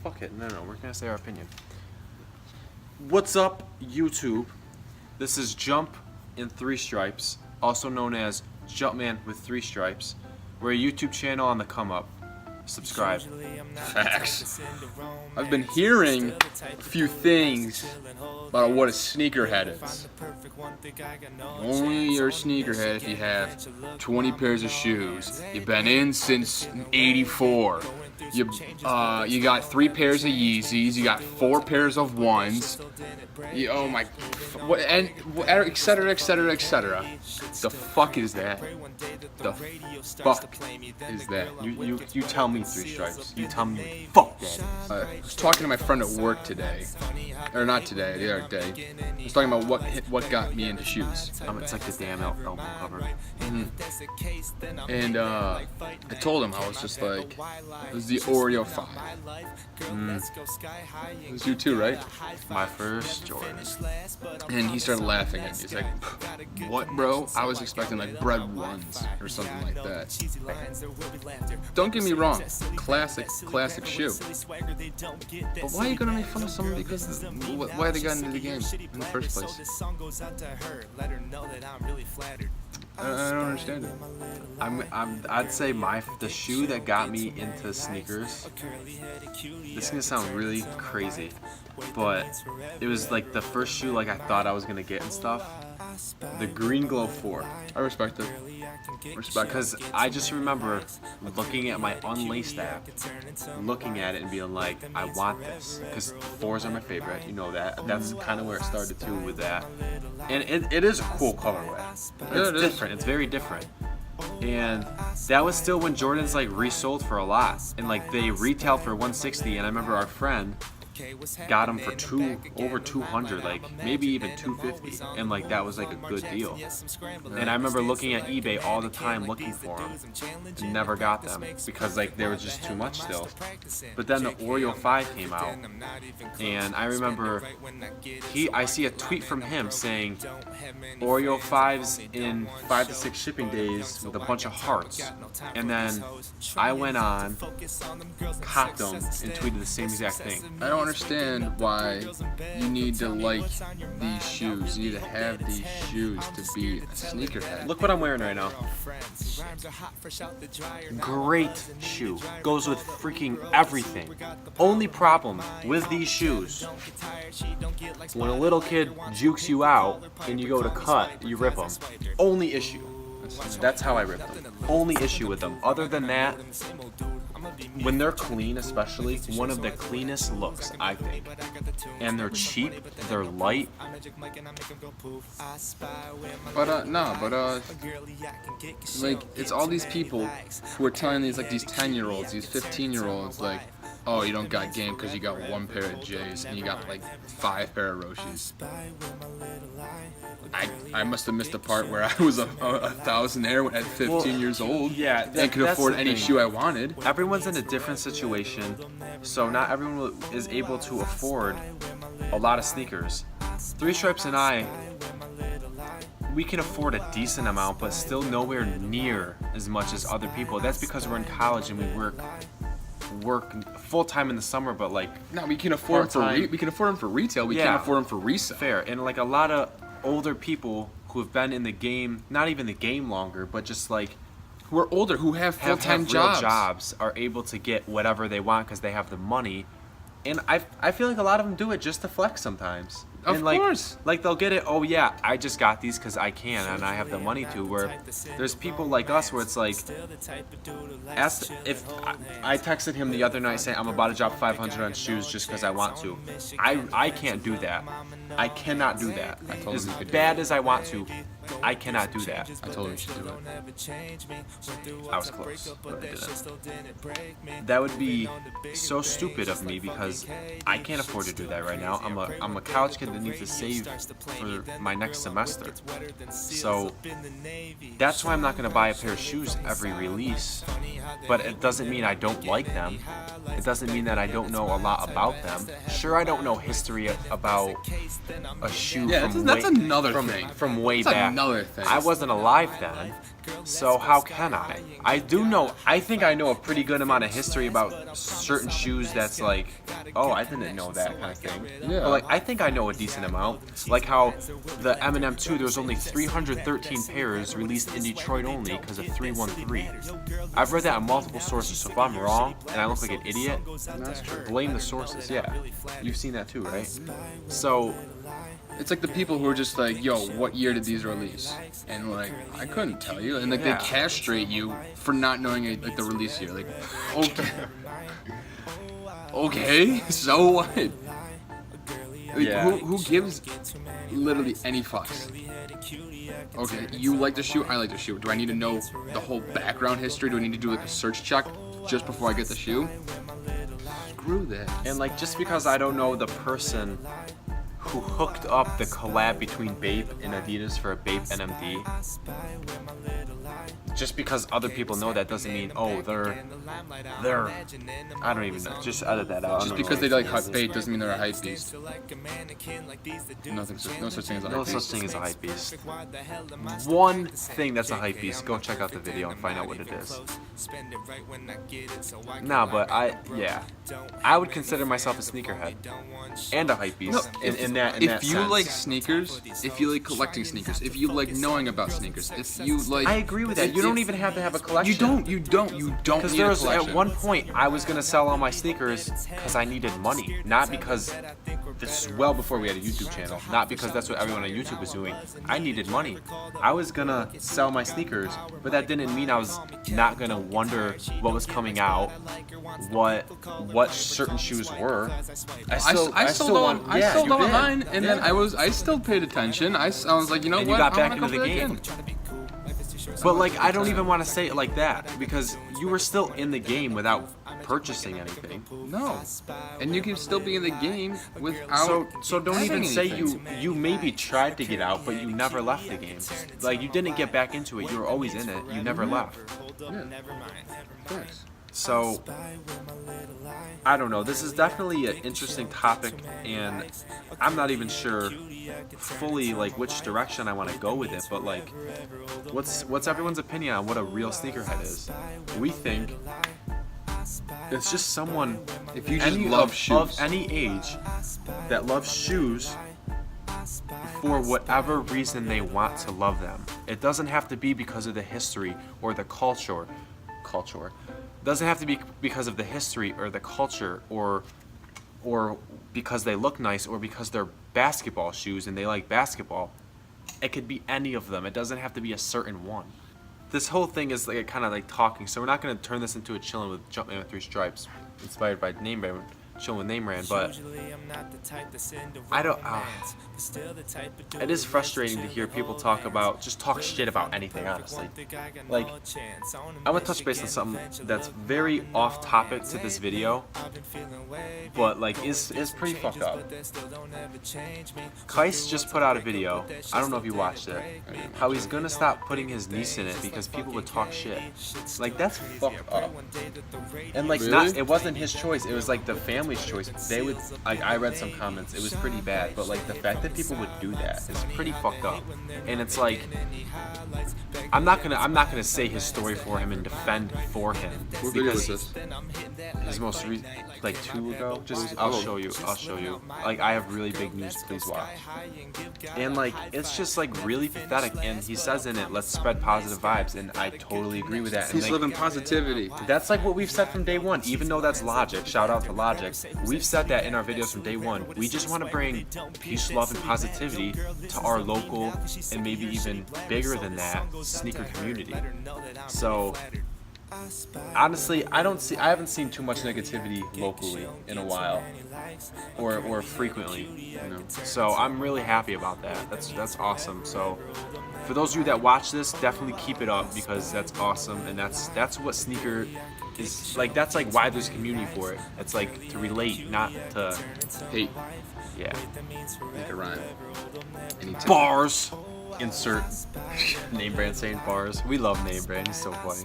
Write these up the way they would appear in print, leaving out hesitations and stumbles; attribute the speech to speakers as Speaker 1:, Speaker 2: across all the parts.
Speaker 1: fuck it. No, we're gonna say our opinion. What's up, YouTube? This is Jump in 3 Stripes, also known as Jumpman with 3 Stripes. We're a YouTube channel on the come up. Subscribe.
Speaker 2: Facts. I've been hearing a few things about what a sneakerhead is. Only you're a sneakerhead if you have 20 pairs of shoes. You've been in since '84. You got 3 pairs of Yeezys. You got 4 pairs of ones. Oh my, and et cetera, et cetera, et cetera. The fuck is that? The fuck is that?
Speaker 1: You tell me 3 Stripes. You tell me. Fuck that.
Speaker 2: I was talking to my friend at work today, or not today, the other day. I was talking about what got me into shoes.
Speaker 1: It's like the damn album cover.
Speaker 2: Mm-hmm. And I told him, I was just like, it was the Oreo 5. It was you too, right?
Speaker 1: My first Jordan.
Speaker 2: And he started laughing at me. He's like, "What, bro? I was expecting like bread ones or something like that." Don't get me wrong, classic shoe. But why are you gonna make fun of someone because why they got into the game in the first place? I don't understand it.
Speaker 1: I'd say the shoe that got me into sneakers. This is gonna sound really crazy, but it was like the first shoe like I thought I was gonna get and stuff. The Green Glow 4.
Speaker 2: I respect it.
Speaker 1: Because I just remember looking at my Unlaced app, looking at it and being like, I want this. Because 4s are my favorite, you know that. That's kind of where it started too with that. And it is a cool colorway. It's different. It's very different. And that was still when Jordans like resold for a lot. And like they retailed for $160. And I remember our friend got them for over $200, like maybe even $250, and like that was like a good deal. And I remember looking at eBay all the time looking for them and never got them because like they were just too much still. But then the Oreo 5 came out, and I remember I see a tweet from him saying Oreo 5s in 5 to 6 shipping days with a bunch of hearts. And then I went on, copped them, and tweeted the same exact thing.
Speaker 2: I don't understand why you need to like these shoes. You need to have these shoes to be a sneakerhead.
Speaker 1: Look what I'm wearing right now. Great shoe. Goes with freaking everything. Only problem with these shoes, when a little kid jukes you out and you go to cut, you rip them. Only issue. That's how I rip them. Only issue with them. Other than that, when they're clean, especially, one of the cleanest looks, I think. And they're cheap, they're light.
Speaker 2: But like, it's all these people who are telling these 10-year-olds, these 15-year-olds, like, oh, you don't got game because you got 1 pair of J's and you got like 5 pair of Roshis. I must have missed the part where I was a thousandaire at 15 years old.
Speaker 1: Yeah,
Speaker 2: and could afford any shoe I wanted.
Speaker 1: Everyone's in a different situation, so not everyone is able to afford a lot of sneakers. 3 Stripes and I, we can afford a decent amount, but still nowhere near as much as other people. That's because we're in college and we work full time in the summer, but like
Speaker 2: no, we can afford them for retail. We can't afford them for resale.
Speaker 1: Fair. And like a lot of older people who have been in the game, not even the game longer, but just like
Speaker 2: who are older, who have full-time
Speaker 1: jobs, are able to get whatever they want because they have the money. And I feel like a lot of them do it just to flex sometimes.
Speaker 2: Of course.
Speaker 1: Like they'll get it, oh yeah, I just got these because I can and I have the money to, where there's people like us where it's like, if I texted him the other night saying I'm about to drop 500 on shoes just because I want to. I can't do that. I cannot do that.
Speaker 2: I told
Speaker 1: as
Speaker 2: him you could
Speaker 1: bad as I want to, I cannot do that.
Speaker 2: I told him you should do it.
Speaker 1: I was close, but I didn't. That would be so stupid of me because I can't afford to do that right now. I'm a college kid that needs to save for my next semester. So that's why I'm not going to buy a pair of shoes every release. But it doesn't mean I don't like them. It doesn't mean that I don't know a lot about them. Sure, I don't know history about a shoe
Speaker 2: that's another thing.
Speaker 1: From way
Speaker 2: That's
Speaker 1: back.
Speaker 2: another thing.
Speaker 1: I wasn't alive then. So how can I? I do know. I think I know a pretty good amount of history about certain shoes. That's like, oh, I didn't know that kind of thing.
Speaker 2: Yeah.
Speaker 1: But like, I think I know a decent amount. Like how the Eminem 2, there was only 313 pairs released in Detroit only because of 313. I've read that on multiple sources. So if I'm wrong and I look like an idiot,
Speaker 2: That's true.
Speaker 1: blame the sources. Yeah, you've seen that too, right? So
Speaker 2: It's like the people who are just like, yo, what year did these release? And like, I couldn't tell you. And like,
Speaker 1: Yeah.
Speaker 2: they castrate you for not knowing like the release year. Like, okay, okay, so what? Like,
Speaker 1: Yeah.
Speaker 2: who gives literally any fucks? Okay, you like the shoe, I like the shoe. Do I need to know the whole background history? Do I need to do like a search check just before I get the shoe? Screw that.
Speaker 1: And like, just because I don't know the person who hooked up the collab between Bape and Adidas for a Bape NMD, just because other people know that doesn't mean, oh, they're I don't even know. Just edit that out.
Speaker 2: Just because they like hype bait doesn't mean they're a hype beast. No such thing as a
Speaker 1: No
Speaker 2: hype
Speaker 1: such
Speaker 2: beast.
Speaker 1: thing as a hype beast. One thing that's a hype beast, go check out the video and find out what it is. Nah, but I would consider myself a sneakerhead and a hype beast. in that
Speaker 2: If you
Speaker 1: sense.
Speaker 2: like sneakers, if you like collecting sneakers, if you like knowing about sneakers, if you like,
Speaker 1: I agree with that. You don't even have to have a collection.
Speaker 2: You don't
Speaker 1: Because
Speaker 2: need
Speaker 1: there
Speaker 2: a
Speaker 1: was
Speaker 2: collection.
Speaker 1: at one point I was gonna sell all my sneakers because I needed money, not because this is well before we had a YouTube channel, not because that's what everyone on YouTube was doing. I needed money. I was gonna sell my sneakers, but that didn't mean I was not gonna wonder what was coming out, what certain shoes were.
Speaker 2: I sold all mine, and then I still paid attention. I was like, you know
Speaker 1: And
Speaker 2: what?
Speaker 1: you got
Speaker 2: I
Speaker 1: back
Speaker 2: wanna
Speaker 1: into
Speaker 2: go
Speaker 1: the
Speaker 2: back
Speaker 1: game.
Speaker 2: in.
Speaker 1: But like, I don't even want to say it like that because you were still in the game without purchasing anything.
Speaker 2: No, and you can still be in the game without.
Speaker 1: So don't
Speaker 2: having
Speaker 1: even say
Speaker 2: anything.
Speaker 1: you maybe tried to get out, but you never left the game. Like you didn't get back into it. You were always in it. You never left.
Speaker 2: Yeah. Thanks.
Speaker 1: So I don't know. This is definitely an interesting topic, and I'm not even sure fully like which direction I want to go with it. But like, what's everyone's opinion on what a real sneakerhead is? We think it's just someone
Speaker 2: If you just love shoes,
Speaker 1: of any age that loves shoes for whatever reason they want to love them. It doesn't have to be because of the history or the culture. Doesn't have to be because of the history or the culture or because they look nice or because they're basketball shoes and they like basketball. It could be any of them. It doesn't have to be a certain one. This whole thing is like kind of like talking, so we're not going to turn this into a chillin' with Jumpman with 3 Stripes, inspired by Name Brand, chillin' with Name Brand, but I don't. It is frustrating to hear people talk shit about anything, honestly. Like, I want to touch base on something that's very off topic to this video, but like is pretty fucked up. Kais just put out a video. I don't know if you watched it. How he's gonna stop putting his niece in it because people would talk shit. Like that's fucked up. And like
Speaker 2: Really?
Speaker 1: it wasn't his choice. It was like the family's choice. They would like I read some comments. It was pretty bad, but like the fact that people would do that is pretty fucked up. And it's like I'm not gonna say his story for him and defend for him
Speaker 2: What video
Speaker 1: because
Speaker 2: is this?
Speaker 1: his most like 2 ago. Just I'll show you. Like I have really big news. Please watch. And like it's just like really pathetic. And he says in it, "Let's spread positive vibes," and I totally agree with that. And
Speaker 2: He's
Speaker 1: like,
Speaker 2: living positivity.
Speaker 1: that's like what we've said from day one. Even though that's Logic, shout out to Logic. We've said that in our videos from day one. We just want to bring peace, love, and positivity to our local and maybe even bigger than that sneaker community. So honestly, I haven't seen too much negativity locally in a while, or frequently. You know? So I'm really happy about that. That's awesome. So for those of you that watch this, definitely keep it up because that's awesome, and that's what sneaker is like. That's like why there's community for it. It's like to relate, not to
Speaker 2: Hate.
Speaker 1: yeah.
Speaker 2: Make a rhyme. Anytime.
Speaker 1: Bars. Insert Name Brand saying bars. We love Name Brand. He's so funny.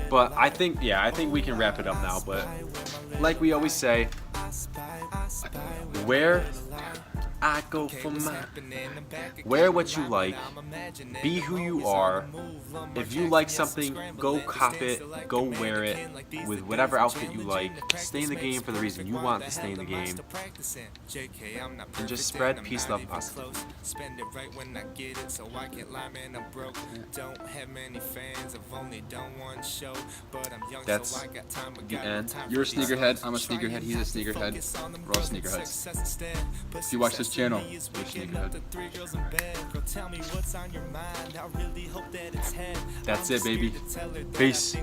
Speaker 1: But I think we can wrap it up now. But like we always say, wear I go for mine. Wear what you like. Be who you are. If you like something, go cop it. Go wear it with whatever outfit you like. Stay in the game for the reason you want to stay in the game. And just spread peace, love, and positivity. That's the end.
Speaker 2: You're a sneakerhead. I'm a sneakerhead. He's a sneakerhead. We're all sneakerheads. If you watch this channel, you're a sneakerhead.
Speaker 1: That's it, baby. Peace.